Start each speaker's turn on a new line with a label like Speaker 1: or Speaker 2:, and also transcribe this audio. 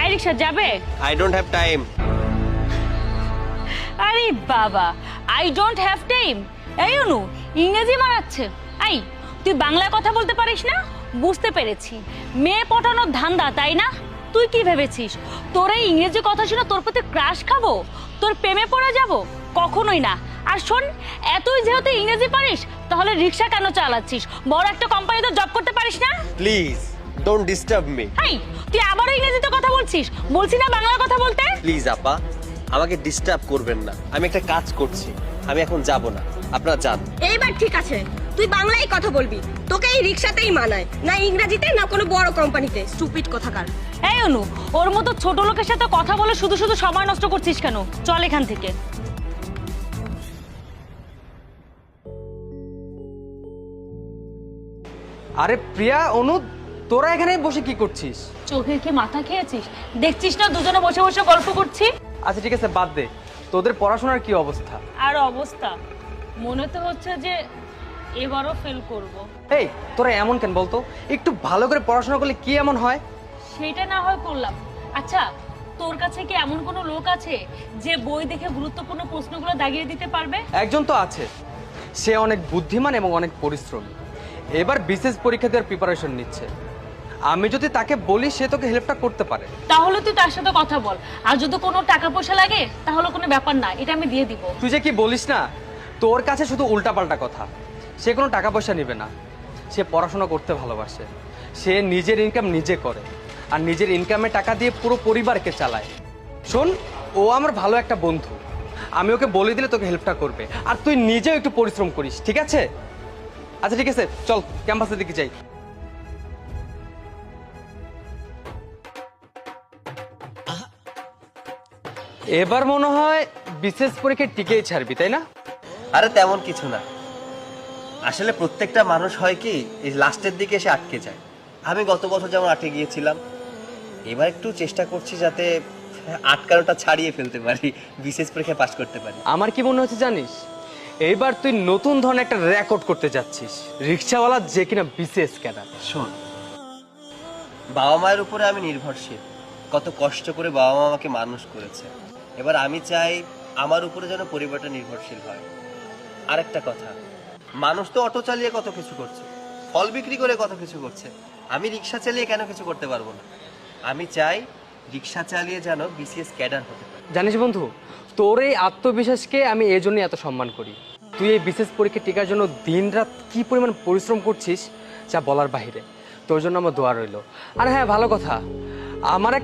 Speaker 1: এই রিকশা যাবে?
Speaker 2: I don't have time.
Speaker 1: আরে বাবা, আই ডোন্ট হ্যাভ টাইম। এই অনু ইংরেজি মারাচ্ছে। আই তুই বাংলায় কথা বলতে পারিস না? বুঝতে পেরেছি, মেয়ে পটানোর ধান্দা, তাই না? তুই কি ভেবেছিস তোর এই ইংরেজি কথা শুনে তোর প্রতি ক্রাশ খাবো, তোর প্রেমে পড়ে যাব? কখনোই না। আর শোন, এতই যেহেতু ইংরেজি পারিস তাহলে রিকশা কেন চালাচ্ছিস? বড় একটা কোম্পানিতে জব করতে পারিস না?
Speaker 2: Please don't disturb me.
Speaker 1: High, তুই আবারও ইংরেজিতে কথা বলছিস? বলছি না বাংলা কথা বলতে?
Speaker 2: প্লিজ আপা, আমাকে ডিস্টার্ব করবেন না। আমি একটা কাজ করছি, আমি এখন যাব না, আপনারা যান।
Speaker 3: এইবার ঠিক আছে, তুই বাংলায় কথা বলবি। তোকে এই রিকশাতেই মানায় না, ইংরেজিতে না কোনো বড় কোম্পানিতে। স্টুপিড কথাকার।
Speaker 1: এই অনু, ওর মতো ছোট লোকের সাথে কথা বলে শুধু শুধু সময় নষ্ট করছিস কেন? চল এখান থেকে।
Speaker 4: আরে প্রিয়া, অনু, তোরা এখানে বসে কি করছিস?
Speaker 1: চোখের কি মাথা খেয়েছিস? দেখছিস না দুজনে বসে বসে গল্প করছি?
Speaker 4: আচ্ছা ঠিক আছে, বাদ দে। তোদের পড়াশোনার কি অবস্থা?
Speaker 1: আর অবস্থা, মনে তো হচ্ছে যে এবারও ফেল করব।
Speaker 4: এই তোরা এমন কেন বলতো? একটু ভালো করে পড়াশোনা করলে কি এমন হয়?
Speaker 1: সেটা না হয় করলাম। আচ্ছা, তোর কাছে কি এমন কোনো লোক আছে যে বই দেখে গুরুত্বপূর্ণ প্রশ্নগুলো দাগিয়ে দিতে পারবে?
Speaker 4: একজন তো আছে, সে অনেক বুদ্ধিমান এবং অনেক পরিশ্রমী। এবার বিশেষ পরীক্ষা দেওয়ার প্রিপারেশন নিচ্ছে। আমি যদি তাকে বলি, সে তোকে হেল্পটা করতে পারে।
Speaker 1: তাহলে তুই তার সাথে কথা বল। আর যদি কোনো টাকা পয়সা লাগে তাহলে কোনো ব্যাপার না, এটা আমি দিয়ে দিব।
Speaker 4: তুই যে কি বলিস না, তোর কাছে শুধু উল্টাপাল্টা কথা। সে কোনো টাকা পয়সা নেবে না, সে পড়াশোনা করতে ভালোবাসে। সে নিজের ইনকাম নিজে করে, আর নিজের ইনকামের টাকা দিয়ে পুরো পরিবারকে চালায়। শোন, ও আমার ভালো একটা বন্ধু। আমি ওকে বলে দিলে তোকে হেল্পটা করবে, আর তুই নিজেও একটু পরিশ্রম করিস, ঠিক আছে? আচ্ছা ঠিক আছে, চল ক্যাম্পাসের দিকে যাই। এবার মনে হয় বিশেষ পরীক্ষায় টিকেই ছাড়বি, তাই না?
Speaker 2: আরে তেমন কিছু না, আসলে প্রত্যেকটা মানুষ হয় কি এই লাস্টের দিকে এসে আটকে যায়। আমি গত বছর যেমন আটকে গিয়েছিলাম, এবার একটু চেষ্টা করছি যাতে আটকানোটা ছাড়িয়ে ফেলতে পারি, বিশেষ পরীক্ষায় পাশ করতে পারি।
Speaker 4: আমার কি মনে হচ্ছে জানিস, এইবার তুই নতুন ধরনের একটা রেকর্ড করতে যাচ্ছিস। রিক্সাওয়ালা যে কিনা বিশেষ ক্যাডার।
Speaker 2: শোন, বাবা মায়ের উপরে আমি নির্ভরশীল। কত কষ্ট করে বাবা মা আমাকে মানুষ করেছে। এবার আমি চাই আমার উপরে যেন পরিবারটা নির্ভরশীল হয়। আরেকটা কথা, মানুষ তো অটো চালিয়ে কত কিছু করছে, ফল বিক্রি করে কত কিছু করছে। আমি রিক্সা চালিয়ে কেন কিছু করতে পারবো না? আমি চাই রিক্সা চালিয়ে যেন বিসিএস ক্যাডার হতে পারে।
Speaker 4: জানিস বন্ধু, তোর এই আত্মবিশ্বাসকে আমি এই জন্যই এত সম্মান করি। তুই এই বিশেষ পরীক্ষা টিকার জন্য দিনরাত কি পরিমাণ পরিশ্রম করছিস, যা বলার বাহিরে। তোর জন্য আমার দোয়া রইল। আর হ্যাঁ, ভালো কথা, আমার একটা